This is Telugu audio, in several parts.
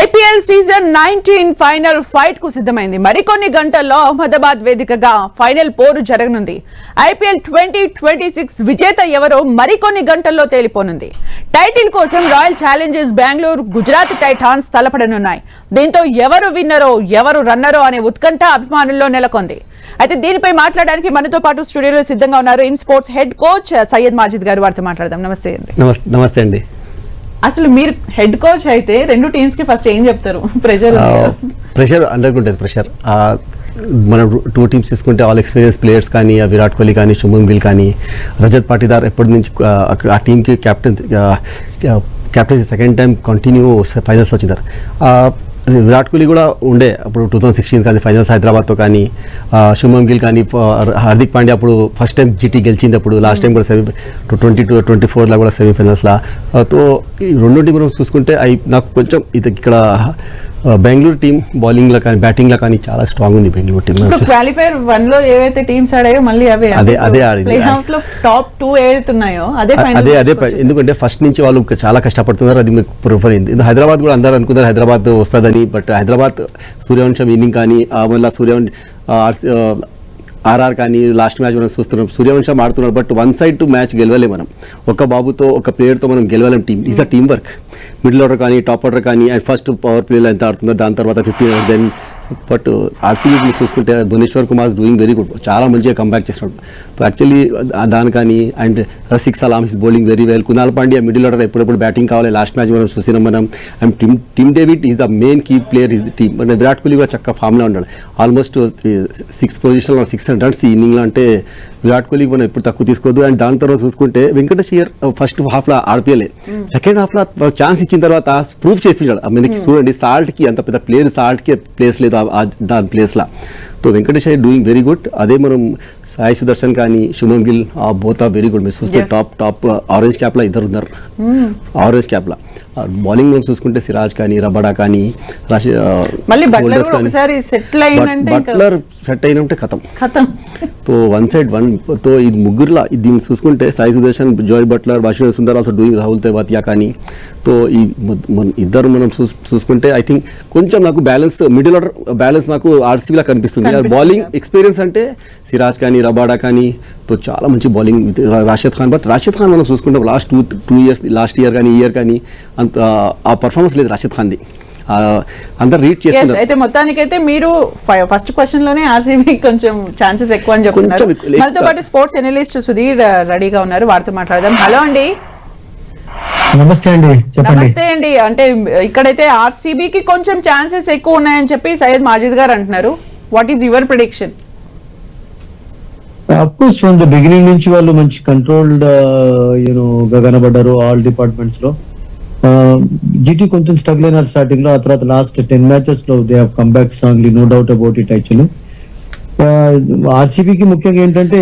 ఐపీఎల్ సీజన్ 19 ఫైనల్ ఫైట్ కు సిద్ధమైంది. మరికొన్ని గంటల్లో అహ్మదాబాద్ వేదికగా ఫైనల్ పోరు జరగనుంది. ఐపీఎల్ 2026 విజేత ఎవరో మరికొన్ని గంటల్లో తేలిపోనుంది. టైటిల్ కోసం Royal Challengers Bengaluru, Gujarat Titans తలపడనున్నాయి. దీంతో ఎవరు విన్నరో ఎవరు రన్నరో అనే ఉత్కంఠ అభిమానుల్లో నెలకొంది. అయితే దీనిపై మాట్లాడడానికి మనతో పాటు స్టూడియోలో సిద్ధంగా ఉన్నారు in sports head coach Syed Majid గారు. వారితో మాట్లాడదాం. నమస్తే అండి. నమస్తే అండి. అసలు మీరు హెడ్ కోచ్ అయితే రెండు టీమ్స్ కి ఫస్ట్ ఏం చెప్తారు? ప్రెషర్ అండర్కుంటుంది. ప్రెషర్ మనం టూ టీమ్స్ తీసుకుంటే ఆల్ ఎక్స్పీరియన్స్ ప్లేయర్స్ కానీ విరాట్ కోహ్లీ కానీ శుభ్మన్ గిల్ కానీ రజత్ పాటీదార్ ఎప్పటి నుంచి ఆ టీంకి captaincy second time continue finals వచ్చినారు. విరాట్ కోహ్లీ కూడా ఉండే అప్పుడు 2016 కానీ ఫైనల్స్ హైదరాబాద్తో కానీ, శుభ్మన్ గిల్ కానీ, హార్దిక్ పాండ్యా అప్పుడు ఫస్ట్ టైం జీటీ గెలిచింది. అప్పుడు లాస్ట్ టైం కూడా 2022-24 కూడా సెమీఫైనల్స్లో. తో ఈ రెండు టీం మనం చూసుకుంటే నాకు కొంచెం ఇది ఇక్కడ బెంగళూరు టీం బౌలింగ్లో కానీ బ్యాటింగ్లో కానీ చాలా స్ట్రాంగ్ ఉంది. బెంగళూరు టీం క్వాలిఫైర్ 1 లో ఏవైతే టీమ్స్ ఆడాయో మళ్ళీ అదే ఆడింది. టాప్ 2 ఏవైతే ఉన్నాయో అదే ఎందుకంటే ఫస్ట్ నుంచి వాళ్ళు చాలా కష్టపడుతున్నారు. అది మీకు ప్రూఫ్ అయింది. హైదరాబాద్ కూడా అందరూ అనుకున్నారు హైదరాబాద్ వస్తుందని. బట్ హైదరాబాద్ సూర్యవంశం ఇన్నింగ్ కానీ మళ్ళీ ఆర్ఆర్ కానీ లాస్ట్ మ్యాచ్ మనం చూస్తున్నాం సూర్యవంశం ఆడుతున్నారు. But one side to match గెలవలేం మనం. ఒక బాబుతో ఒక ప్లేయర్తో మనం గెలవలేం. Team is a team work. Middle order కానీ టాప్ ఆర్డర్ కానీ అండ్ ఫస్ట్ పవర్ ప్లేలో ఎంత ఆడుతుందో దాని తర్వాత 15 దెన్. బట్ ఆర్సీబీ చూసుకుంటే Bhuvneshwar Kumar doing very good. చాలా మంచిగా కంబ్యాక్ చేస్తున్నాడు. యాక్చువల్లీ దాని కానీ and Rasikh Salam his bowling very well. Krunal Pandya middle order ఎప్పుడెప్పుడు బ్యాటింగ్ కావాలి. లాస్ట్ మ్యాచ్ మనం చూసినాం మనం. And Tim David is the main key player is the team. అంటే విరాట్ కోహ్లీ కూడా చక్కగా ఫామ్లో ఉన్నాడు. ఆల్మోస్ట్ 6th పొజిషన్లో 600 రన్స్ ఈ ఇన్నింగ్లో. అంటే విరాట్ కోహ్లీకి మనం ఎప్పుడు తక్కువ తీసుకోవద్దు. అండ్ దాని తర్వాత చూసుకుంటే వెంకటేష్ అయ్యర్ ఫస్ట్ హాఫ్లో ఆడిపియలే, సెకండ్ హాఫ్లో ఛాన్స్ ఇచ్చిన తర్వాత ప్రూఫ్ చేయించాడు. మనకి చూడండి సాల్ట్కి అంత పెద్ద ప్లేయర్ సాల్ట్కి ప్లేస్ లేదు దాని ప్లేస్లో. So Venkatesh Iyer doing very good. అదే మనం సాయి సుదర్శన్ కానీ Shubman Gill both are very good. మీరు చూస్తే టాప్ ఆరెంజ్ క్యాప్లో ఇద్దరు ఉన్నారు. ఆరెంజ్ క్యాప్లో బౌలింగ్ మనం చూసుకుంటే సిరాజ్ కానీ రబడా కానీ బట్లర్ సెట్ అయినంటే ఖతం. So one side one. తో ఇది ముగ్గురులా దీన్ని చూసుకుంటే Sai Sudharsan, Jos Buttler, Washington Sundar also doing, Rahul Tewatia కానీ. తో ఈ ఇద్దరు మనం చూసుకుంటే ఐ థింక్ కొంచెం నాకు బ్యాలెన్స్ మిడిల్ ఆర్డర్ బ్యాలెన్స్ నాకు ఆర్సీబీలా కనిపిస్తుంది. బౌలింగ్ ఎక్స్పీరియన్స్ అంటే సిరాజ్ కానీ రబాడా కానీ తో చాలా మంచి బౌలింగ్ రాషిద్ ఖాన్. బట్ రాషిద్ ఖాన్ మనం చూసుకుంటే last two years last year కానీ ఈ ఇయర్ కానీ అంత ఆ పర్ఫార్మెన్స్ లేదు రాషిద్ ఖాన్ది. అందరు రీడ్ చేస్తారు. అయితే మొత్తానికైతే మీరు ఫస్ట్ క్వశ్చన్ లోనే ఆర్సీబీ కొంచెం ఛాన్సెస్ ఎక్కువ అని చెప్తున్నారు. మనతో పాటు స్పోర్ట్స్ ఎనలిస్ట్ సుధీర్ రెడీగా ఉన్నారు. వారితో మాట్లాడదాం. హలో అండి. నమస్తే అండి. నమస్తే అండి. అంటే ఇక్కడైతే ఆర్సీబీకి కొంచెం ఛాన్సెస్ ఎక్కువ ఉన్నాయని చెప్పి సయ్యద్ మాజిద్ గారు అంటున్నారు. What is your prediction? Of course from the beginning నుంచి వాళ్ళు మంచి కంట్రోల్డ్ గా కనబడ్డారు ఆల్ డిపార్ట్మెంట్స్ లో. జీటీ కొంచెం స్ట్రగుల్ అయినారు స్టార్టింగ్ లో. ఆ తర్వాత లాస్ట్ 10 మ్యాచెస్ లో they have come back strongly, no doubt about it. Actually ఆర్సీబీకి ముఖ్యంగా ఏంటంటే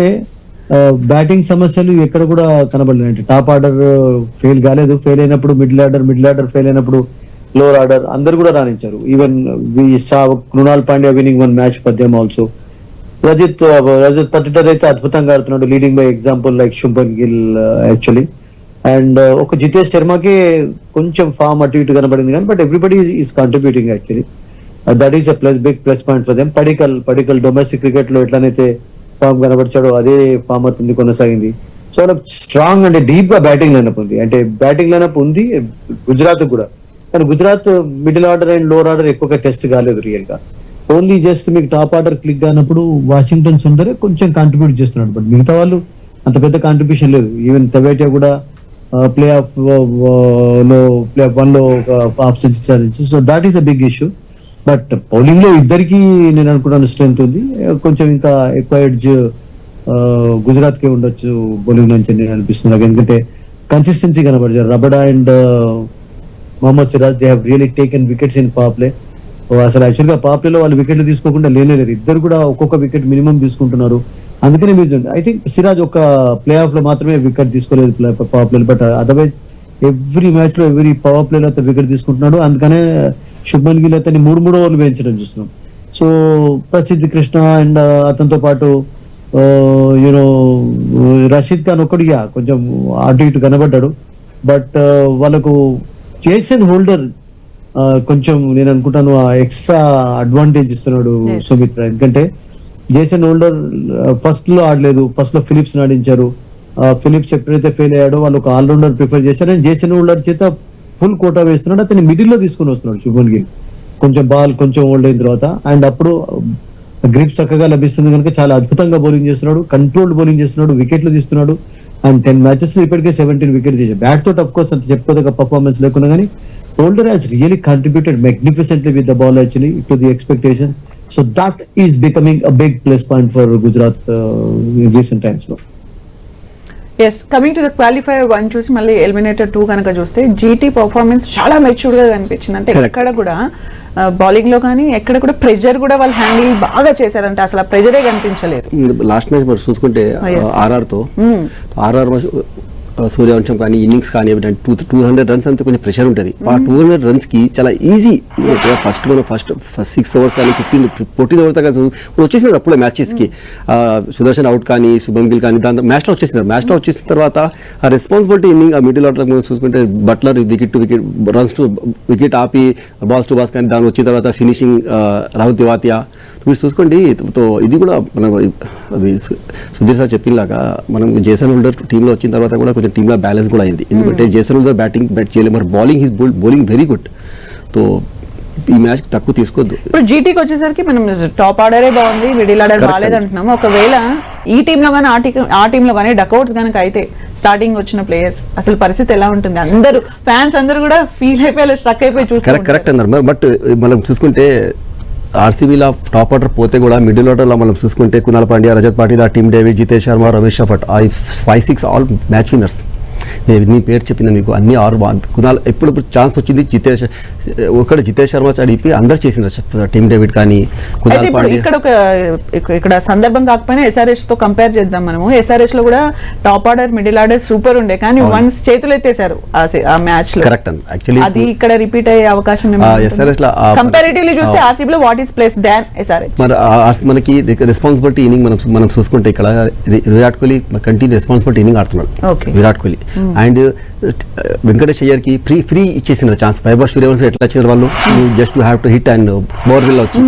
బ్యాటింగ్ సమస్యలు ఎక్కడ కూడా కనబడలేదు. అంటే టాప్ ఆర్డర్ ఫెయిల్ కాలేదు. ఫెయిల్ అయినప్పుడు మిడిల్ ఆర్డర్ ఫెయిల్ అయినప్పుడు లోవర్ ఆర్డర్ అందరు కూడా రాణించారు. Even Krunal Pandya winning 1 match for them also. Rajat Patidar అయితే అద్భుతంగా ఆడుతున్నాడు, leading by example like Shubman Gill actually. And ఒక జితేష్ శర్మకి కొంచెం ఫామ్ అటు ఇటు కనబడింది కానీ but everybody is contributing actually. That is a big plus point for them. Padikkal domestic cricket లో ఎట్లనైతే ఫామ్ కనబడిచాడో అదే ఫామ్ అవుతుంది కొనసాగింది. సో వాళ్ళకి స్ట్రాంగ్ అంటే డీప్ గా బ్యాటింగ్ లైనప్ ఉంది. అంటే బ్యాటింగ్ లైనప్ ఉంది గుజరాత్ కూడా. కానీ Gujarat middle order and lower order ఎక్కువగా టెస్ట్ కాలేదు రియల్ గా. ఓన్లీ జస్ట్ మీకు టాప్ ఆర్డర్ క్లిక్ కానప్పుడు వాషింగ్టన్ సుందర్ కొంచెం కాంట్రిబ్యూట్ చేస్తున్నాడు. బట్ మిగతా వాళ్ళు అంత పెద్ద కాంట్రిబ్యూషన్ లేదు. ఈవెన్ తెవేటియా కూడా ప్లే ఆఫ్ 1 లో ఒక హాఫ్ సెంచరీ సాధించు. So that is a big issue. But bowling లో ఇద్దరికి నేను అనుకున్నాను స్ట్రెంత్ ఉంది. కొంచెం ఇంకా ఎక్కువ ఎడ్జ్ గుజరాత్ కే ఉండొచ్చు బౌలింగ్ నుంచి నేను అనిపిస్తున్నాను. ఎందుకంటే కన్సిస్టెన్సీ కనబడతారు. Rabada and Mohammed Siraj they have really taken wickets in power play. అసలు యాక్చువల్ గా పవర్ ప్లేలో వాళ్ళు వికెట్లు తీసుకోకుండా లేరు. ఇద్దరు కూడా ఒక్కొక్క వికెట్ మినిమం తీసుకుంటున్నారు. అందుకనే మీరు ఐ థింక్ సిరాజ్ ఒక ప్లే ఆఫ్ లో మాత్రమే వికెట్ తీసుకోలేదు power play. But otherwise every match లో ఎవ్రీ పవర్ ప్లేలో అతను వికెట్ తీసుకుంటున్నాడు. అందుకనే శుభ్మన్ గిల్ అతన్ని 3 ఓవర్లు వేయించడం చూస్తున్నాం. సో ప్రసిద్ధ్ కృష్ణ అండ్ అతనితో పాటు రషీద్ ఖాన్ ఒక్కడు కొంచెం అటు ఇటు కనబడ్డాడు. బట్ వాళ్ళకు చేసన్ హోల్డర్ కొంచెం నేను అనుకుంటాను ఆ ఎక్స్ట్రా అడ్వాంటేజ్ ఇస్తున్నాడు Yes. సుమిత్ర. ఎందుకంటే జేసన్ హోల్డర్ ఫస్ట్ లో ఆడలేదు, ఫస్ట్ లో ఫిలిప్స్ ఆడించారు. ఫిలిప్స్ ఎప్పుడైతే ఫెయిల్ అయ్యాడో వాళ్ళు ఒక ఆల్రౌండర్ ప్రిఫర్ చేశారు. అండ్ జేసన్ హోల్డర్ చేత ఫుల్ కోటా వేస్తున్నాడు, అతని మిడిల్ లో తీసుకుని వస్తున్నాడు శుభన్ గిల్ కొంచెం బాల్ కొంచెం ఓల్డ్ అయిన తర్వాత. అండ్ అప్పుడు గ్రిప్ చక్కగా లభిస్తుంది కనుక చాలా అద్భుతంగా బౌలింగ్ చేస్తున్నాడు, కంట్రోల్డ్ బౌలింగ్ చేస్తున్నాడు, వికెట్లు తీస్తున్నాడు. అండ్ 10 మ్యాచెస్ లో ఇప్పటికే 17 వికెట్ తీసాడు. బ్యాట్ తోటి అఫ్ కోర్స్ అంత చెప్పుకోదగ్గ పర్ఫార్మెన్స్ లేకున్నా కానీ holder has really contributed magnificently with the ball actually to the expectations. So that is becoming a big plus point for Gujarat in recent times. Yes, coming to the qualifier 1 చూసి మళ్ళీ ఎలిమినేటర్ 2 కనుక చూస్తే జీటీ పర్ఫార్మెన్స్ చాలా మెచ్యూర్డ్ గా కనిపించింది. అంటే Correct. ఎక్కడ కూడా బౌలింగ్ లో కానీ ఎక్కడ కూడా ప్రెషర్ కూడా వాళ్ళు హ్యాండిల్ బాగా చేశారంటే అసలు ప్రెషరే కనిపించలేదు. లాస్ట్ మ్యాచ్ మరి చూసుకుంటే yes. ఆర్ఆర్తో ఆర్ఆర్ సూర్యవంశం కానీ ఇన్నింగ్స్ కానీ 200 రన్స్ అంతా కొంచెం ప్రెషర్ ఉంటుంది. ఆ 200 రన్స్ కి చాలా ఈజీ. ఫస్ట్ 6 ఓవర్స్ కానీ 14 ఓవర్స్ దాకా వచ్చేసినారు అప్పుడే మ్యాచెస్ కి. సుదర్శన్ అవుట్ కానీ శుభం గిల్ కానీ దాంతో మ్యాచ్ లో వచ్చేసినారు. మ్యాచ్ లో వచ్చేసిన తర్వాత ఆ రెస్పాన్సిబిలిటీ ఇన్నింగ్ ఆ మిడిల్ ఆర్డర్ చూసుకుంటే Buttler wicket to wicket, runs to wicket ఆపి బాల్స్ టు బాల్స్ కానీ దాని వచ్చిన తర్వాత ఫినిషింగ్ రాహుల్ తివాతియా మీరు చూసుకోండి. ఇది కూడా మన సుధీర్ సార్ చెప్పినలాగా మనం జేసన్ హోల్డర్ టీంలో వచ్చిన తర్వాత కూడా కొంచెం టీంలో బ్యాలెన్స్ కూడా అయింది. ఎందుకంటే జేసన్ హోల్డర్ బ్యాట్ చేయలేదు, మరి బౌలింగ్ వెరీ గుడ్. సో ఈ మ్యాచ్ తక్కువ తీసుకోవద్దు. ఇప్పుడు జీటీకి వచ్చేసరికి మనం టాప్ ఆర్డరే బాగుంది, మిడిల్ ఆర్డర్ Correct. బాగాలేదు అంటున్నాము. ఒకవేళ ఈ టీంలో కానీ ఆ టీంలో కానీ డకౌట్స్ కనుక అయితే స్టార్టింగ్ వచ్చిన ప్లేయర్స్ అసలు పరిస్థితి ఎలా ఉంటుంది? అందరూ ఫ్యాన్స్ అందరూ కూడా ఫీల్ అయిపోయి స్ట్రక్ అయిపోయి చూస్తారు. కరెక్ట్ అన్నారు. బట్ మనం చూసుకుంటే ఆర్సీబీలో టాప్ ఆర్డర్ పోతే కూడా మిడిల్ ఆర్డర్లో మనం చూసుకుంటే కునాల్ పాండ్యా, రజత్ పాటీదార్, టీమ్ డేవిడ్, జితేష్ శర్మ, రమేష్ షఫట్, 5-6 ఆల్ మ్యాచ్ విన్నర్స్. నేను నీ పేరు చెప్పిన మీకు అన్ని కునాల్ ఎప్పుడు ఛాన్స్ వచ్చింది జితేష్ శర్మ అడిపి అందరు చేసిన టీమ్ డేవిడ్ కానీ కునాల్ పాండ్యా. ఇక్కడ సందర్భం కాకపోయినా ఎస్ఆర్ఎస్ తో కంపేర్ చేద్దాం మనము. ఎస్ఆర్ఎస్ లో కూడా top order middle order super ఉండే, కానీ వన్స్ చేతులు ఎత్తేసారు ఆ మ్యాచ్ లో. కరెక్ట్ అండి. యాక్చువల్లీ అది ఇక్కడ రిపీట్ అయ్యే అవకాశం ఎస్ఆర్ఎస్ లో కంపారిటివ్లీ చూస్తే ఆర్సీబీ లో what is place than SRS. మరి మనకి రెస్పాన్సిబిలిటీ ఇన్నింగ్ మనం చూసుకుంటే ఇక్కడ Virat Kohli continue responsibility inning ఆడుతున్నాడు. విరాట్ కోహ్లీ అండ్ వెంకటేష్ అయ్యర్ కి ఫ్రీ ఇచ్చేసిన ఛాన్స్. వైభవ్ సూర్యవంశం ఎట్లా వచ్చిన వాళ్ళు just have to hit and స్మోర్ విల్ వచ్చి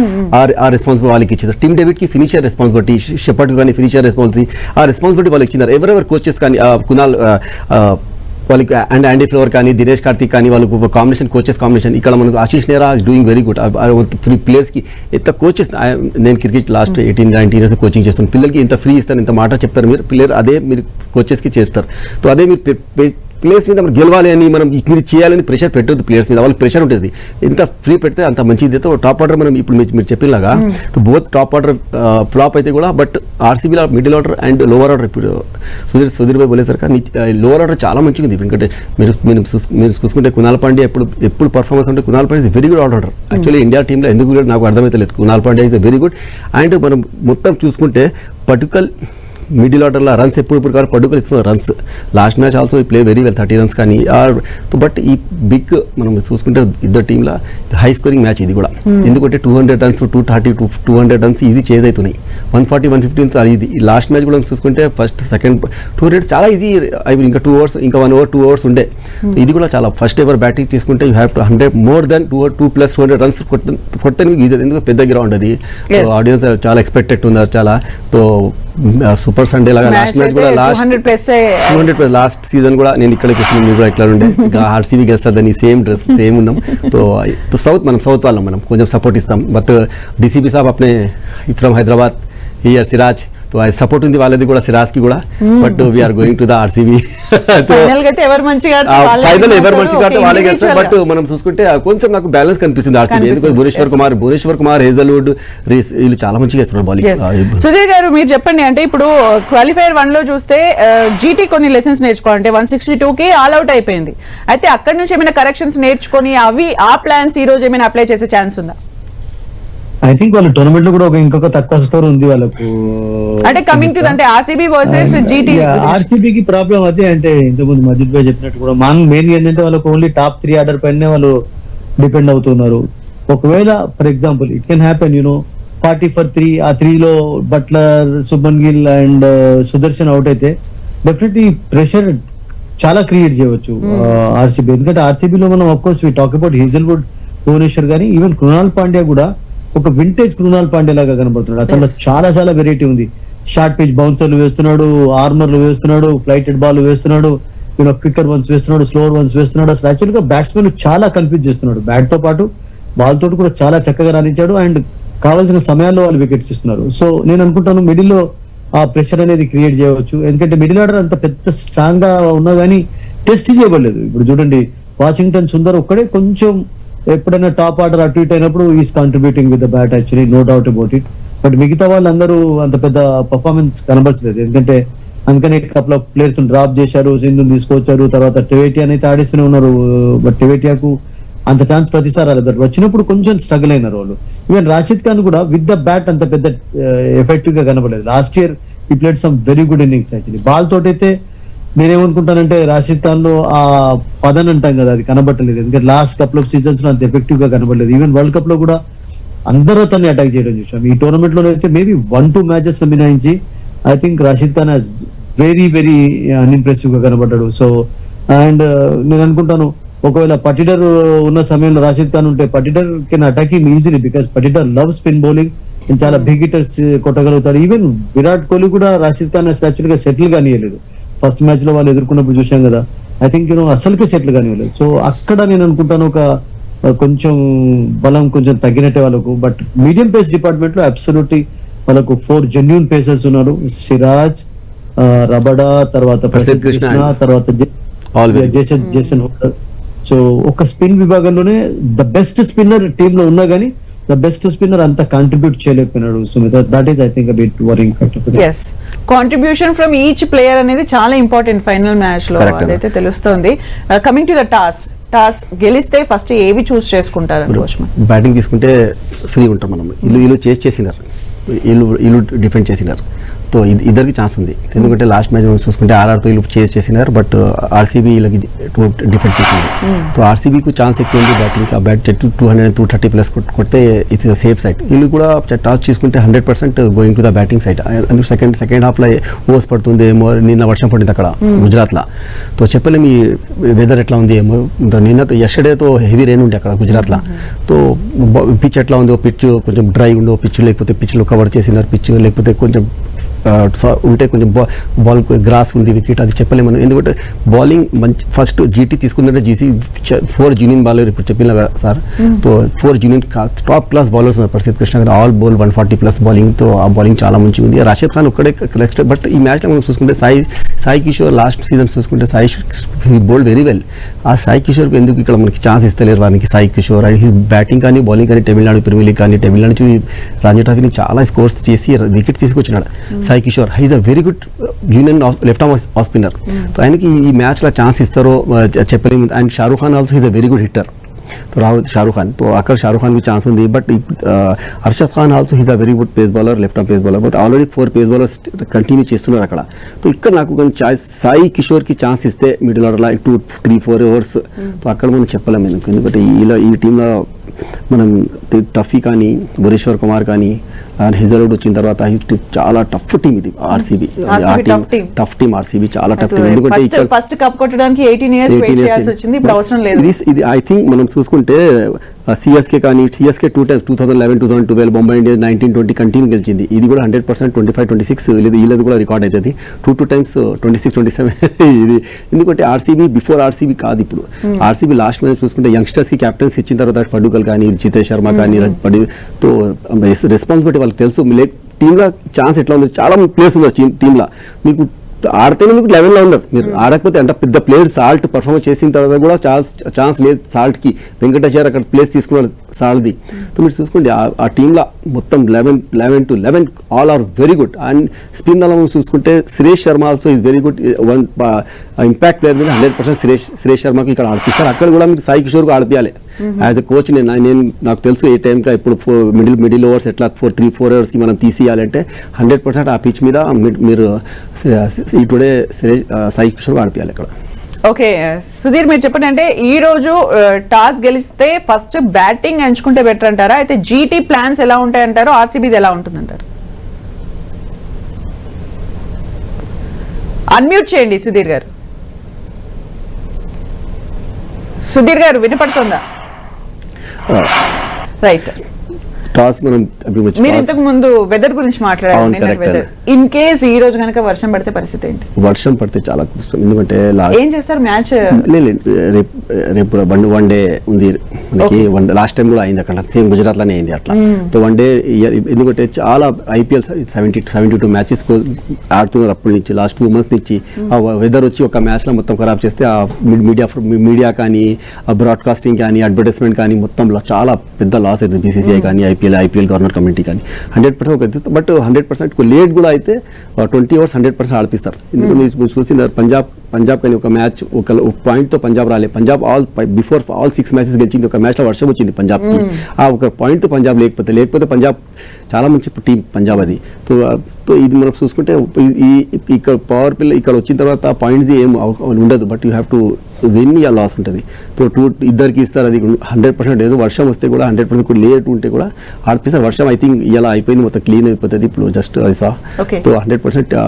ఆ రెస్పాన్సిబిలిటీ వాళ్ళకి ఇచ్చారు. టీమ్ డేవిడ్ కి ఫినిషర్ రెస్పాన్సిబిలిటీ, షెపర్డ్ కానీ ఫినిషర్ రెస్పాన్సిబిలిటీ, ఆ రెస్పాన్సిబిలిటీ వాళ్ళకి ఇచ్చినారు. ఎవరెవరు కోచెస్ కానీ కునాల్ వాళ్ళకి అండ్ యాండీ ఫ్లవర్ కానీ దినేష్ కార్తిక్ కానీ వాళ్ళకు కాంబినేషన్ కోచెస్ కాంబినేషన్. ఇక్కడ మనకు Ashish Nehra doing very good. Free ప్లేయర్స్కి ఎంత కోచెస్, నేను క్రికెట్ లాస్ట్ 18-19 ఇయర్స్ కోచింగ్ చేస్తాను. పిల్లలకి ఇంత ఫ్రీ ఇస్తాను, ఇంత మాట చెప్తారు మీరు ప్లేయర్, అదే మీరు కోచెస్కి చేస్తారు. సో అదే మీరు ప్లేయర్స్ మీద మనం గెలవాలి అని మనం ఇది చేయాలని ప్రెషర్ పెట్టొద్దు. ప్లేయర్స్ మీద వాళ్ళకి ప్రెషర్ ఉంటుంది. ఎంత ఫ్రీ పెడితే అంత మంచిది. టాప్ ఆర్డర్ మనం ఇప్పుడు మీరు చెప్పినలాగా బోత్ టాప్ ఆర్డర్ ఫ్లాప్ అయితే కూడా, బట్ ఆర్సీబీలో middle order and lower order ఇప్పుడు సుధీర్ భాయ్ బోలేసరికి లోవర్ ఆర్డర్ చాలా మంచిగా ఉంది. ఎందుకంటే మీరు చూసుకుంటే కునాల్ పాండ్యా ఎప్పుడు పర్ఫార్మెన్స్ అంటే Kunal Pandya is very good order. Actually India టీంలో ఎందుకు కూడా నాకు అర్థమైతే లేదు. Kunal Pandya is very good. And మనం మొత్తం చూసుకుంటే పర్టికులర్ మిడిల్ ఆర్డర్లో రన్స్ ఎప్పుడు కాదు పడుకలు ఇస్తున్నారు runs. Last match also play very well 30 runs కానీ. బట్ ఈ బిగ్ మనం చూసుకుంటే ఇద్దరు టీంలో హై స్కోరింగ్ మ్యాచ్ ఇది కూడా. ఎందుకంటే 200 రన్స్ 200 రన్స్ ఈజీ చేజ్ అవుతున్నాయి. 140-150 ఇది. లాస్ట్ మ్యాచ్ కూడా చూసుకుంటే ఫస్ట్ సెకండ్ 200 చాలా ఈజీ. ఇంకా 2 ఓవర్స్ ఇంకా 1 ఓవర్ 2 ఓవర్స్ ఉండే. ఇది కూడా చాలా ఫస్ట్ ఎవర్ బ్యాటింగ్ తీసుకుంటే you have to 100 more than 2+200 runs కొడితే మీకు ఈజీ. ఎందుకంటే పెద్ద గ్రౌండ్ అది. ఆడియన్స్ చాలా ఎక్స్పెక్టెడ్ ఉన్నారు చాలా. సో సూపర్ సండే లాగా లాస్ట్ మ్యాచ్ కూడా 200+ లాస్ట్ సీజన్ కూడా నేను ఇక్కడికి వచ్చిన కూడా ఇట్లా ఉండే. ఇంకా ఆర్సీబీ గెలుస్తుందని సేమ్ డ్రెస్ సేమ్ ఉన్నాం. तो మనం సౌత్ వాళ్ళం మనం కొంచెం సపోర్ట్ ఇస్తాం. బట్ డీసీపీ సాబ్ అప్నే ఫ్రమ్ హైదరాబాద్ హియర్ సిరాజ్, तो సపోర్ట్ ఉంది వాళ్ళది కూడా సిరాజ్ కి కూడా. But we are going to the RCB. Final ఎవరు మంచిగా ఆడితే వాళ్ళే గెలుస్తారు. బట్ మనం చూసుకుంటే కొంచెం నాకు బ్యాలెన్స్ కనిపిస్తుంది ఆర్సీబీ. ఎందుకంటే భువనేశ్వర్ కుమార్ హేజల్వుడ్ వీళ్ళు చాలా మంచిగా చేస్తున్నారు బౌలింగ్. సుధీర్ గారు మీరు చెప్పండి, అంటే ఇప్పుడు క్వాలిఫైర్ 1 లో చూస్తే జీటీ కొన్ని లెసన్స్ నేర్చుకోవాలంటే 162కి ఆల్ అవుట్ అయిపోయింది. అయితే అక్కడ నుంచి ఏమైనా కరెక్షన్స్ నేర్చుకొని అవి ఆ ప్లాన్స్ ఈ రోజు ఏమైనా అప్లై చేసే ఛాన్స్ ఉందా? ఐ థింక్ వాళ్ళ టోర్నమెంట్ లో కూడా ఇంకొక తక్కువ స్కోర్ ఉంది వాళ్ళకు. అంటే కమింగ్ టు అంటే ఆర్సీబీ వర్సెస్ జీటీ. ఆర్సీబీకి ప్రాబ్లం అదే. అంటే ఇంతకుముందు మజిద్ భాయ్ చెప్పినట్టు కూడా మెయిన్ ఏంటంటే వాళ్ళకు ఓన్లీ టాప్ 3 ఆర్డర్ పైనే వాళ్ళు డిపెండ్ అవుతున్నారు. ఒకవేళ for example it can happen 40 for 3, ఆ 3 లో Buttler, Shubman Gill and Sudharsan out అయితే డెఫినెట్లీ ప్రెషర్ చాలా క్రియేట్ చేయవచ్చు ఆర్సీబీ. ఎందుకంటే ఆర్సీబీలో మనం of course we talk about Hazlewood Bhuvneshwar గానీ ఈవెన్ కృణాల్ పాండ్యా కూడా ఒక వింటేజ్ కృణాల్ పాండ్యా లాగా కనబడుతున్నాడు. అతను చాలా చాలా వెరైటీ ఉంది. షార్ట్ పిచ్ బౌన్సర్లు వేస్తున్నాడు, ఆర్మర్లు వేస్తున్నాడు, ఫ్లైటెడ్ బాల్ వేస్తున్నాడు, క్విక్కర్ వన్స్ వేస్తున్నాడు, స్లోవర్ వన్స్ వేస్తున్నాడు. అసలు యాక్చువల్ గా బ్యాట్స్మెన్ చాలా కన్ఫ్యూజ్ చేస్తున్నాడు. బ్యాట్ తో పాటు బాల్ తోటి కూడా చాలా చక్కగా రాణించాడు అండ్ కావాల్సిన సమయాల్లో వాళ్ళు వికెట్స్ ఇస్తున్నారు. సో నేను అనుకుంటాను మిడిల్ లో ఆ ప్రెషర్ అనేది క్రియేట్ చేయవచ్చు. ఎందుకంటే మిడిల్ ఆర్డర్ అంత పెద్ద స్ట్రాంగ్ గా ఉన్నా గానీ టెస్ట్ చేయబడలేదు. ఇప్పుడు చూడండి వాషింగ్టన్ సుందర్ ఒక్కడే కొంచెం ఎప్పుడైనా టాప్ ఆర్డర్ అటు ఇటు అయినప్పుడు is contributing with the bat actually, no doubt about it. But మిగతా వాళ్ళందరూ అంత పెద్ద పర్ఫార్మెన్స్ కనబరచలేదు. ఎందుకంటే అందుకనే కపుల్ ఆఫ్ ప్లేయర్స్ డ్రాప్ చేశారు, సింధుని తీసుకొచ్చారు, తర్వాత టెవేటియా అయితే ఆడిస్తూనే ఉన్నారు. బట్ టెవేటియాకు అంత ఛాన్స్ ప్రతిసారి రాలేదు. బట్ వచ్చినప్పుడు కొంచెం స్ట్రగుల్ అయినారు వాళ్ళు. ఈవెన్ రాషిద్ ఖాన్ కూడా విత్ ద బ్యాట్ అంత పెద్ద ఎఫెక్టివ్ గా కనబడలేదు. లాస్ట్ ఇయర్ ఈ played some very good innings actually. Ball తోటైతే నేనేమనుకుంటానంటే రాషిద్ ఖాన్ లో ఆ పదన్ అంటాం కదా, అది కనబట్టలేదు. ఎందుకంటే లాస్ట్ కపుల్ ఆఫ్ సీజన్స్ లో అంత ఎఫెక్టివ్ గా కనబడలేదు. ఈవెన్ వరల్డ్ కప్ లో కూడా అందరూ అతన్ని అటాక్ చేయడం చూసాం. ఈ టోర్నమెంట్ లో అయితే మేబీ 1-2 మ్యాచెస్ లో మినాయించి I think Rashid Khan has very very unimpressive గా కనబడ్డాడు. సో అండ్ నేను అనుకుంటాను ఒకవేళ పటిడర్ ఉన్న సమయంలో రాషిద్ ఖాన్ ఉంటే Patidar can attack him easily because Patidar love spin bowling, చాలా బిగ్ హిట్టర్స్ కొట్టగలుగుతాడు. ఈవెన్ విరాట్ కోహ్లీ కూడా రాషిద్ ఖాన్ యాక్చువల్ గా సెటిల్ కానియలేదు. ఫస్ట్ మ్యాచ్ లో వాళ్ళు ఎదుర్కొన్నప్పుడు చూసాం కదా, ఐ థింక్ అసలుకే సెటిల్ కానివ్వలేదు. సో అక్కడ నేను అనుకుంటాను ఒక కొంచెం బలం కొంచెం తగ్గినట్టే వాళ్ళకు. బట్ మీడియం పేస్ డిపార్ట్మెంట్ లో అబ్సల్యూట్లీ వాళ్ళకు 4 జెన్యూన్ పేసర్స్ ఉన్నారు. సిరాజ్, రబడా, తర్వాత ప్రసిద్ధ్ కృష్ణ, తర్వాత జేసన్ హోల్డర్. సో ఒక స్పిన్ విభాగంలోనే ద బెస్ట్ స్పిన్నర్ టీమ్ లో ఉన్నా గానీ ద బెస్ట్ స్పిన్నర్ అంత కాంట్రిబ్యూట్ చేయలేకపోయినాడు. So that is I think a bit worrying factor. yes contribution from each player అనేది చాలా ఇంపార్టెంట్ ఫైనల్ మ్యాచ్ లో, అదైతే తెలుస్తోంది. కమింగ్ టు ద టాస్ గెలిస్తే ఫస్ట్ ఏవి చూస్ చేసుకుంటారు? బ్యాటింగ్ తీసుకుంటే ఫ్రీ ఉంటాం మనం. వీళ్ళు చేసినారు, వీళ్ళు డిఫెండ్ చేసినారు. సో ఇద్దరికి ఛాన్స్ ఉంది. ఎందుకంటే లాస్ట్ మ్యాచ్ చూసుకుంటే ఆర్ఆర్తో వీళ్ళు చేసినారు, బట్ ఆర్సీబీ వీళ్ళకి డిఫెండ్ చేసింది. సో ఆర్సీబీకి ఛాన్స్ ఎక్కువ ఉంది బ్యాటింగ్. ఆ బ్యాట్ 200-230 ప్లస్ కొడితే ఇట్స్ సేఫ్ సైడ్. వీళ్ళు కూడా టాస్ తీసుకుంటే 100% going to the batting side. అందుకు సెకండ్ హాఫ్ లో ఓవర్స్ పడుతుంది ఏమో. నిన్న వర్షం పడింది అక్కడ గుజరాత్ లో. సో చెప్పలేము ఈ వెదర్ ఎట్లా ఉంది ఏమో. నిన్న ఎస్టర్డేతో హెవీ రెయిన్ ఉండే అక్కడ గుజరాత్ లో. సో పిచ్ ఎట్లా ఉందో, పిచ్ కొంచెం డ్రై ఉండో, పిచ్ లేకపోతే పిచ్లో కవర్ చేసినారు, పిచ్ లేకపోతే కొంచెం ఉంటే కొంచెం బాల్ గ్రాస్ ఉంది, వికెట్, అది చెప్పలేము. ఎందుకంటే బౌలింగ్ మంచి ఫస్ట్ జీటీ తీసుకుందంటే జీసీ 4 జూనియర్ బౌలర్ ఇప్పుడు చెప్పిన sir. So 4 junior top class bowlers ఉన్నారు. ప్రసిద్ధ్ కృష్ణ గారు ఆల్ బౌల్ 140+ బౌలింగ్తో ఆ బౌలింగ్ చాలా మంచిగా ఉంది. రాషిద్ ఖాన్ ఒక్కడే నెక్స్ట్. బట్ ఈ మ్యాచ్లో మనం చూసుకుంటే సాయి కిషోర్ లాస్ట్ సీజన్ చూసుకుంటే సాయి బౌల్డ్ వెరీ వెల్. ఆ సాయి కిషోర్కి ఎందుకు ఇక్కడ మనకి ఛాన్స్ ఇస్తలేరు వారికి? Sai Kishore and his batting కానీ బౌలింగ్ కానీ తమిళనాడు ప్రీమియర్ లీగ్ కానీ తమిళనాడు నుంచి రంజీ ట్రోఫీని చాలా స్కోర్స్ చేసి వికెట్ తీసుకొచ్చినాడు Sai Kishore. He is a very good junior left arm off spinner. So ఆయనకి ఈ మ్యాచ్లో ఛాన్స్ ఇస్తారో చెప్పలేము. And Shahrukh Khan also he's a very good hitter. Shahrukh Khan, तो అక్కడ షారూక్ ఖాన్ కి ఛాన్స్ ఉంది. But Harshad Khan also he's a very good pace bowler, left arm pace bowler. But already 4 pace bowlers continue చేస్తున్నారు అక్కడ. సో ఇక్కడ నాకు కొంచెం సాయి కిషోర్ కి ఛాన్స్ ఇస్తే మిడిల్ ఆర్డర్ 2-3-4 ఓవర్స్ అక్కడ మనం చెప్పలేము. ఎందుకంటే ఈ టీంలో మనం టఫీ కానీ, భువనేశ్వర్ కుమార్ కానీ, హెజల్వుడ్ వచ్చిన తర్వాత చాలా టఫ్ టీం ఇది ఆర్సీబీ. టఫ్ టీం ఆర్సీబీ, చాలా టఫ్ టీం. ఎందుకంటే ఫస్ట్ కప్ కొట్టడానికి 18 years వెయిట్ చేయాల్సి వచ్చింది. ఇప్పుడు అవసరం లేదు. ఇది ఐ థింక్ మనం చూసుకుంటే సిఎస్కే కానీ, CSK 2 times 2011, 2012, Bombay Indians 19-20 continue గెలిచింది. ఇది కూడా 100% 25-26 వీళ్ళది కూడా రికార్డ్ అవుతుంది. 2 times 26-27 ఇది. ఎందుకంటే ఆర్సీబీ బిఫోర్ ఆర్సీబీ కాదు ఇప్పుడు. ఆర్సీబీ లాస్ట్ మ్యాచ్ చూసుకుంటే యంగ్స్టర్స్ కి క్యాప్టెన్స్ ఇచ్చిన తర్వాత పడుకల్ కానీ, జితేష్ శర్మ కానీ, తో రెస్పాన్సిబిలిటీ వాళ్ళకి తెలుసు. టీంలో ఛాన్స్ ఎట్లా ఉంది, చాలా ప్లేయర్స్ ఉన్నారు టీంలో. మీకు ఆడితేనే మీకు 11లో ఉన్నారు. మీరు ఆడకపోతే అంటే పెద్ద ప్లేయర్ సాల్ట్ పర్ఫార్మెన్స్ చేసిన తర్వాత కూడా ఛాన్స్ లేదు సాల్ట్ కి. వెంకటేశ్వర అక్కడ ప్లేస్ తీసుకున్నాడు సాల్ట్ది. సో మీరు చూసుకోండి ఆ టీంలో మొత్తం 11 all are very good. And spin అలా చూసుకుంటే Suresh Sharma also is very good. Impact player మీద 100% సురేష్ శర్మకి ఇక్కడ ఆడిపిస్తారు. అక్కడ కూడా మీరు సాయి కిషోర్కి ఆడిపియాలి. యాజ్ ఎ కోచ్ నేను నాకు తెలుసు ఏ టైంకి ఇప్పుడు మిడిల్ ఓవర్స్ ఎట్లా 3-4 ఓవర్స్ మనం తీసేయాలంటే 100% ఆ పిచ్ మీద మీరు టుడే సాయి కిషోర్ ఆడిపియాలి ఇక్కడ. ఓకే సుధీర్, మీరు చెప్పండి, అంటే ఈ రోజు టాస్ గెలిస్తే ఫస్ట్ బ్యాటింగ్ ఎంచుకుంటే బెటర్ అంటారా? అయితే జీటీ ప్లాన్స్ ఎలా ఉంటాయంటారు? ఆర్సీబీది ఎలా ఉంటుందంటారు? అన్మ్యూట్ చేయండి సుధీర్ గారు. సుధీర్ గారు వినపడుతుందా? రైట్. టాస్ మనం మీరు ఇంతకు ముందు వెదర్ గురించి మాట్లాడారు. అవును, correct. వెదర్ ఇన్ కేస్ ఈ రోజు కనుక వర్షం పడితే పరిస్థితి ఏంటి? వర్షం పడితే చాలా కష్టం, ఎందుకంటే ఏం చేస్తారు మ్యాచ్? రేపు వన్ డే ఉంది మనకి. లాస్ట్ టైం కూడా అయింది అక్కడ, సేమ్ గుజరాత్ లోనే అయింది అట్లా. సో వన్ డే, ఎందుకంటే చాలా IPL 72 మ్యాచెస్ ఆడుతున్నారు అప్పటి నుంచి, లాస్ట్ 2 months నుంచి. ఆ వెదర్ వచ్చి ఒక మ్యాచ్ లో మొత్తం ఖరాబ్ చేస్తే ఆ మీడియా కానీ, ఆ బ్రాడ్కాస్టింగ్ కానీ, అడ్వర్టైజ్మెంట్ కానీ మొత్తం చాలా పెద్ద లాస్ అవుతుంది. BCCI కానీ, IPL గవర్నర్ కమిటీ కానీ 100%. బట్ 100% లేట్ కూడా అయితే 20 hours 100% ఆడిపిస్తారు. ఎందుకంటే మీరు చూసిన పంజాబ్ కానీ ఒక మ్యాచ్ ఒక పాయింట్తో పంజాబ్ రాలే. పంజాబ్ బిఫోర్ ఆల్ 6 matches గెలిచింది. ఒక మ్యాచ్లో వర్షం వచ్చింది పంజాబ్కి. ఆ ఒక పాయింట్తో పంజాబ్ లేకపోతే పంజాబ్ చాలా మంచి టీం పంజాబ్ అది. సో ఇది మనం చూసుకుంటే ఇక్కడ పవర్ ప్లే ఇక్కడ వచ్చిన తర్వాత పాయింట్స్ ఏం ఉండదు, but you have to win, యా లాస్ ఉంటుంది. సో ఇద్దరికి ఇస్తారు, అది 100%. ఏదో వర్షం వస్తే కూడా 100% లేట్ ఉంటే కూడా ఆడిపిస్తారు. వర్షం ఐ థింక్ ఇలా అయిపోయింది, మొత్తం క్లీన్ అయిపోతుంది ఇప్పుడు. జస్ట్ అది సా 100%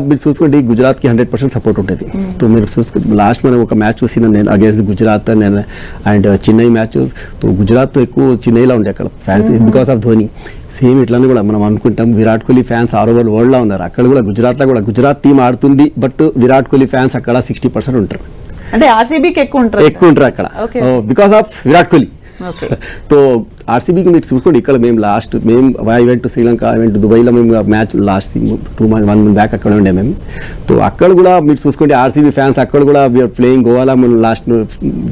మీరు చూసుకోండి, గుజరాత్ కి 100% సపోర్ట్ ఉంటుంది. సో మీరు చూసుకుంటే లాస్ట్ మనం ఒక మ్యాచ్ చూసినా నేను against Gujarat and Chennai match. Gujarat ఎక్కువ చెన్నైలో ఉండే అక్కడ fans because of Dhoni. Same ఇట్లానే కూడా మనం అనుకుంటాం Virat Kohli fans all over world లో ఉన్నారు. అక్కడ కూడా గుజరాత్ లో కూడా గుజరాత్ టీం ఆడుతుంది, బట్ విరాట్ కోహ్లీ ఫ్యాన్స్ అక్కడ 60% ఉంటారు. అంటే ఆర్సీబీకి ఎక్కువ ఉంటారు అక్కడ because of Virat Kohli. So ఆర్సీబీకి మీరు చూసుకోండి, ఇక్కడ మేము I went to Sri Lanka, I went to దుబాయ్లో మేము మ్యాచ్ లాస్ట్ 1 month బ్యాక్ అక్కడ ఉండే మేము. సో అక్కడ కూడా మీరు చూసుకోండి ఆర్సీబీ ఫ్యాన్స్ అక్కడ కూడా వీఆర్ ప్లేయింగ్ గోవాలో, మనం లాస్ట్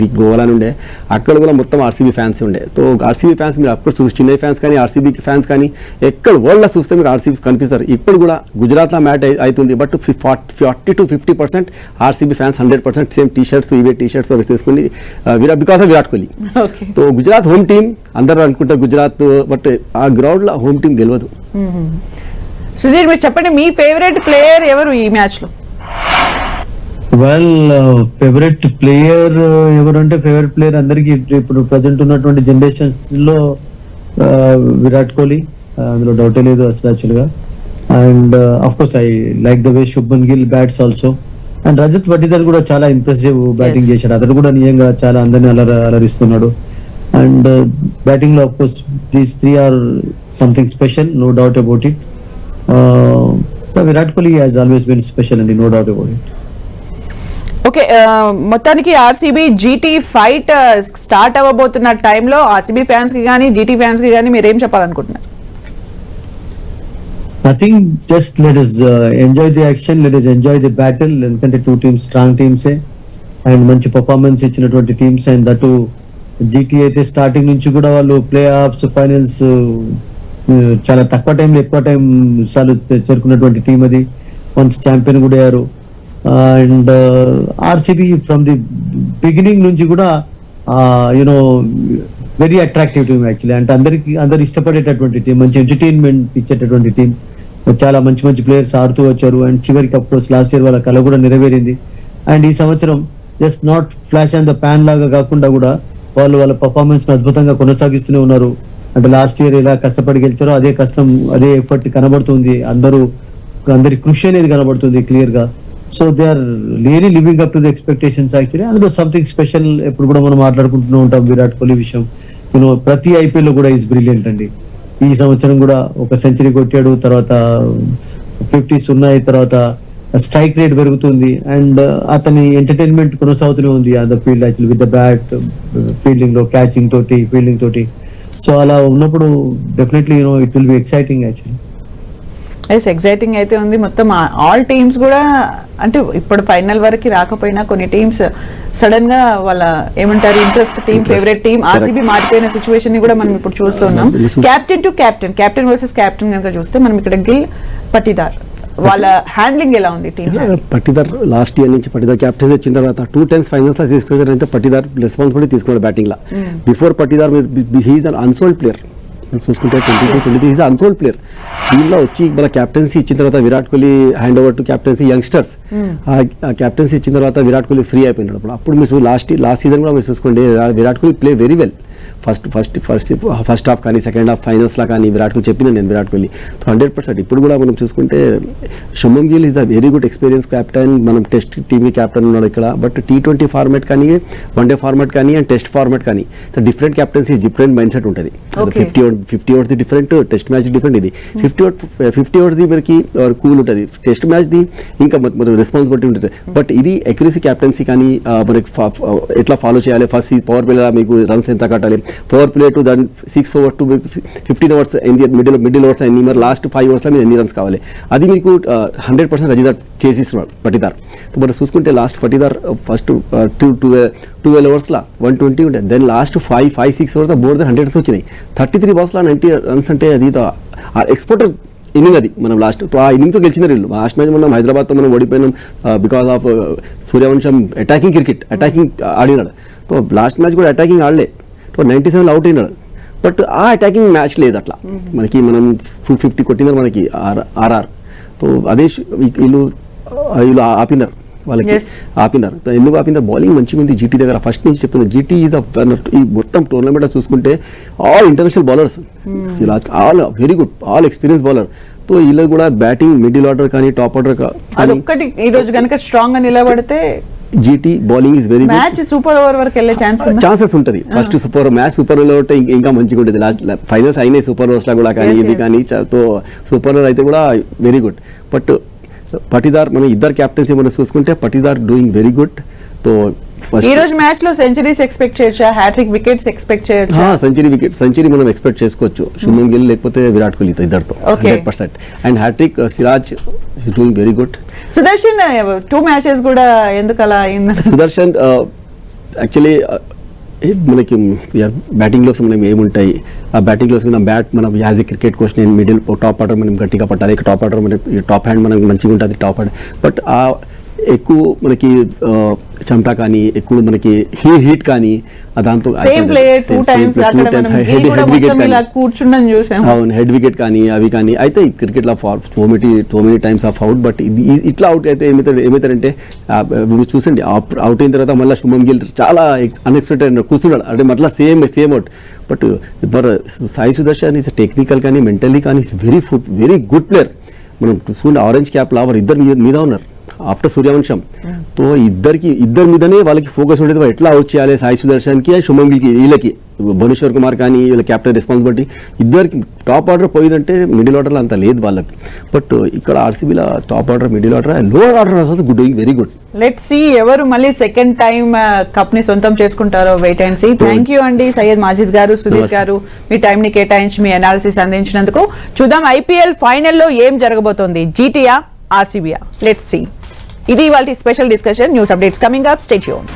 వీక్ గోవాలో ఉండే. అక్కడ కూడా మొత్తం ఆర్సీబీ ఫ్యాన్స్ ఉండే. సో ఆర్సీబీ ఫ్యాన్స్ మీరు అక్కడ చూసి చెన్నై ఫ్యాన్స్ కానీ, ఆర్సీబీ ఫ్యాన్స్ కానీ ఎక్కడ వరల్డ్లో చూస్తే మీకు ఆర్సీబీ కనిపిస్తారు. ఇప్పుడు కూడా గుజరాత్లో మ్యాచ్ అవుతుంది, but 40 to 50% RCB fans 100% same T-shirts, ఇవే టీషర్ట్స్ అవి తీసుకుని because of Virat Kohli. So Gujarat home team అందరూ అనుకుంటారు గుజరాత్, బట్ ఆ గ్రౌండ్ లో హోమ్ టీం గెలవదు. సుధీర్ మీరు చెప్పండి, మీ ఫేవరెట్ ప్లేయర్ ఎవరు ఈ మ్యాచ్ లో? ఫేవరెట్ ప్లేయర్ ఎవరంటే, ఫేవరెట్ ప్లేయర్ అందరికి ఇప్పుడు ప్రజెంట్ ఉన్నటువంటి జనరేషన్స్ లో విరాట్ కోహ్లీ, అందులో డౌటే లేదు అసలు యాక్చువల్ గా. And of course I like the way Shubman Gill bats also. And Rajat Patidar కూడా చాలా ఇంప్రెసివ్ బ్యాటింగ్ చేశాడు. అతను కూడా నిజంగా చాలా అందరినీ అలరిస్తున్నాడు. And batting lo, of course, these 3 are something special, no doubt about it. So Virat Kohli has always been special, and no doubt about it. Okay, మొత్తానికి ఆర్సీబీ జీటీ ఫైట్ స్టార్ట్ అవ్వబోతున్న టైంలో ఆర్సీబీ ఫ్యాన్స్ కి కానీ, జీటీ ఫ్యాన్స్ కి కానీ మీరు ఏం చెప్పాలనుకుంటున్నారు? Nothing, just let us enjoy the action, let us enjoy the battle. ఎందుకంటే 2 teams strong teams and మంచి పర్ఫార్మెన్స్ ఇచ్చినటువంటి టీమ్స్. అండ్ దట్ జీటీ అయితే స్టార్టింగ్ నుంచి కూడా వాళ్ళు ప్లే ఆఫ్స్, ఫైనల్స్ చాలా తక్కువ టైంలో ఎక్కువ టైం సార్లు చేరుకున్నటువంటి టీం అది. వన్స్ ఛాంపియన్ కూడా అయ్యారు. And RCB from the beginning నుంచి కూడా you know very attractive team actually. అంటే అందరు ఇష్టపడేటటువంటి టీం, మంచి ఎంటర్టైన్మెంట్ ఇచ్చేటటువంటి టీం. చాలా మంచి ప్లేయర్స్ ఆడుతూ వచ్చారు. అండ్ చివరికి అఫ్ కోర్స్ లాస్ట్ ఇయర్ వాళ్ళ కళ కూడా నెరవేరింది. అండ్ ఈ సంవత్సరం just not flash and the pan లాగా కాకుండా కూడా వాళ్ళు వాళ్ళ పర్ఫార్మెన్స్ అద్భుతంగా కొనసాగిస్తూనే ఉన్నారు. అంటే లాస్ట్ ఇయర్ ఎలా కష్టపడి గెలిచారో అదే కష్టం, అదే ఎఫర్ట్ కనబడుతుంది. అందరి కృషి అనేది కనబడుతుంది క్లియర్ గా. So they are really living up to the expectations actually. అందులో సంథింగ్ స్పెషల్ ఎప్పుడు కూడా మనం మాట్లాడుకుంటూ ఉంటాం విరాట్ కోహ్లీ విషయం. యూనో ప్రతి IPL లో కూడా ఈజ్ బ్రిలియంట్ అండి. ఈ సంవత్సరం కూడా ఒక సెంచరీ కొట్టాడు, తర్వాత 50s ఉన్నాయి, తర్వాత స్ట్రైక్ రేట్ పెరుగుతుంది. అండ్ అతని ఎంటర్టైన్మెంట్ కొనసాగుతూనే ఉంది on the field actually, with the bat, fielding లో, క్యాచింగ్ తోటి, ఫీల్డింగ్ తోటి. సో అలా ఉన్నప్పుడు definitely you know it will be exciting actually. Exciting అయితే ఉంది. మొత్తం ఆల్ టీమ్స్ కూడా అంటే ఇప్పుడు ఫైనల్ వరకు రాకపోయినా కొన్ని టీమ్స్ సడన్ గా వాళ్ళ ఏమంటారు interest team, favourite team RCB మారిపోయిన సిచ్యువేషన్ ని కూడా మనం ఇప్పుడు చూస్తున్నాం. కెప్టెన్ వర్సెస్ కెప్టెన్ కనుక చూస్తే మనం ఇక్కడ గిల్, పటిదార్ వాళ్ళ హ్యాండ్లింగ్ ఎలా ఉంది టీం? పటిదార్ లాస్ట్ ఇయర్ నుంచి పటిదార్ కెప్టెన్ వచ్చిన తర్వాత 2 times ఫైనల్స్ లో తీసుకొచ్చారంటే పటిదార్ రెస్పాన్సిబిలిటీ తీసుకున్నాడు బ్యాటింగ్ లో. బిఫోర్ పటిదార్ హీఈస్ అన్ అన్సోల్డ్ ప్లేయర్. చూసుకుంటే 22 ఈజ్ అన్సోల్డ్ ప్లేయర్. దీనిలో వచ్చి మన క్యాప్టెన్సీ ఇచ్చిన తర్వాత Virat Kohli hand over to captaincy youngsters. ఆ క్యాప్టెన్సీ ఇచ్చిన తర్వాత విరాట్ కోహ్లీ ఫ్రీ అయిపోయినాడు. అప్పుడు మీరు లాస్ట్ సీజన్ కూడా మీరు చూసుకోండి, Virat Kohli play very well. First half కానీ సెకండ్ హాఫ్ ఫైనల్స్లో కానీ విరాట్ కోహ్లీ చెప్పిన నేను విరాట్ కోహ్లీ 100%. ఇప్పుడు కూడా మనం చూసుకుంటే Shubman Gill is the very good experience captain. మనం టెస్ట్ టీమ్ క్యాప్టెన్ ఉన్నాడు ఇక్కడ. బట్ T20 ఫార్మాట్ కానీ, వన్డే ఫార్మాట్ కానీ అండ్ టెస్ట్ ఫార్మాట్ కానీ different captaincy, different mind set ఉంటుంది. 50 ఓవర్స్ది డిఫరెంట్, టెస్ట్ మ్యాచ్ డిఫరెంట్. ఇది 50 ఓవర్స్ది మనకి కూల్ ఉంటుంది, టెస్ట్ మ్యాచ్ది ఇంకా రెస్పాన్సిబిలిటీ ఉంటుంది. బట్ ఇది అక్యురసీ క్యాప్టెన్సీ కానీ మనకి ఎట్లా ఫాలో చేయాలి, ఫస్ట్ పవర్ ప్లే మీకు రన్స్ ఎంత కట్టాలి, పవర్ ప్లే టు దాని 6 over to 15 overs middle overs అన్ని మరి లాస్ట్ 5 ఓవర్స్లో మీరు ఎన్ని రన్స్ కావాలి, అది మీకు 100% రజిదార్ చేసిస్తున్నాడు పటిదార్. మరి చూసుకుంటే లాస్ట్ పటిదార్ ఫస్ట్ 12 ఓవర్స్లో 120 ఉంటాయి. Then last 5-6 overs more than 100 వచ్చినాయి. 33 బాల్స్లో 90 రన్స్ అంటే అది ఎక్స్పోర్టర్ ఇన్నింగ్. అది మనం లాస్ట్ ఆ ఇన్నింగ్తో గెలిచిన వీళ్ళు. లాస్ట్ మ్యాచ్ మనం హైదరాబాద్తో మనం ఓడిపోయినాం బికాస్ ఆఫ్ సూర్యవంశం అటాకింగ్ ఆడినాడు. సో లాస్ట్ మ్యాచ్ కూడా అటాకింగ్ ఆడలే. 97 అవుట్ అయినాడు. బట్ ఆ అటాకింగ్ మ్యాచ్ లేదు అట్లా మనకి. మనం 250 కొట్టినారు మనకి ఆర్ఆర్. సో అదే వీళ్ళు ఆపినారు, వాళ్ళకి ఆపినారు. ఎందుకు ఆపినారు? బౌలింగ్ మంచిగా ఉంది జీటీ దగ్గర. ఫస్ట్ నుంచి చెప్తున్నారు, జీటీ ఈ మొత్తం టోర్నమెంట్ చూసుకుంటే all international bowlers, all very good, all experience bowler. So వీళ్ళు కూడా బ్యాటింగ్ మిడిల్ ఆర్డర్ కానీ టాప్ ఆర్డర్ అదొక్కటి ఈ రోజు కనుక స్ట్రాంగ్ గా నిలబడితే GT bowling is very match super over వరకు వెళ్ళే ఛాన్సెస్ ఉంటుంది. ఫస్ట్ సూపర్ ఓవర్ ఉంటే ఇంకా మంచిగా ఉంటుంది. లాస్ట్ ఫైనల్స్ అయినాయి సూపర్ ఓవర్స్ లో కూడా కానీ ఇది కానీ. సో సూపర్ ఓవర్ అయితే కూడా వెరీ గుడ్. బట్ పటిదార్ మన ఇద్దరు క్యాప్టెన్సీ మనం చూసుకుంటే Patidar doing very good. So ఈ రోజు మ్యాచ్ లో సెంచరీస్ ఎక్స్పెక్ట్ చేయొచ్చా, హ్యాట్రిక్ వికెట్స్ ఎక్స్పెక్ట్ చేయొచ్చా? సెంచరీ మనం ఎక్స్పెక్ట్ చేసుకోవచ్చు. శుభ్మన్ గిల్ లేకపోతే విరాట్ కోహ్లీతో ఇద్దరితో 100%. And hat-trick Siraj is doing very good. Sudharsan 2 matches కూడా ఎందుకు అలా అయింది? సుదర్శన్ యాక్చువల్లీ మనకి బ్యాటింగ్ లోస్ మనం ఏముంటాయి, ఆ బ్యాటింగ్ లోస్ మనం యాజ్ ఏ క్రికెట్ కోచ్ నేను మిడిల్ టాప్ ఆర్డర్ మనం గట్టిగా పట్టాలి, టాప్ ఆర్డర్ మన టాప్ హ్యాండ్ మనకి మంచిగా ఉంటుంది టాప్ ఆర్డర్. బట్ ఆ ఎక్కువ మనకి చెమటా కానీ ఎక్కువ మనకి హీట్ కానీ దాంతో అవును హెడ్ వికెట్ కానీ అవి కానీ అయితే క్రికెట్ లో so many times of out. But ఇట్లా అవుట్ అయితే ఏమవుతారంటే మీరు చూసండి అవుట్ అయిన తర్వాత మళ్ళీ శుభ్మన్ గిల్ చాలా అన్ఎక్స్పెక్టెడ్ కూర్చున్నాడు అంటే మళ్ళీ same out. But Sai Sudarshan is technical కానీ మెంటల్లీ కానీ వెరీ గుడ్ ప్లేయర్. మనం చూసుకుంటే ఆరెంజ్ క్యాప్ లావర్ ఇద్దరు మీద ఉన్నారు ఆఫ్టర్ సూర్యవంశం. సో ఇద్దరి మీదనే వాళ్ళకి ఫోకస్ ఉండేది, ఎట్లా అవుట్ చేయాలి సాయి సుదర్శన్కి శుభ్మన్ గిల్కి, వీళ్ళకి భువనేశ్వర్ కుమార్ కానీ వీళ్ళ క్యాప్టెన్ రెస్పాన్సిబిలిటీ. ఇద్దరికి టాప్ ఆర్డర్ పోయిందంటే మిడిల్ ఆర్డర్లో అంత లేదు వాళ్ళకి. బట్ ఇక్కడ ఆర్సీబీలో top order middle order lower order also doing very good. Let's see ఎవరు మళ్ళీ సెకండ్ టైం కప్ ని సొంతం చేసుకుంటారో, wait and see. Thank you అండి సయ్యద్ మాజిద్ గారు, సుధీర్ గారు, మీ టైం ని కేటాయించి మీ అనాలిసిస్ అందించినందుకు. చూద్దాం ఐపీఎల్ ఫైనల్లో ఏం జరగబోతోంది, జీటీయా ఆర్సీబీయా? Let's see. ఇది ఇవాల్టి special discussion. News updates coming up, stay tuned.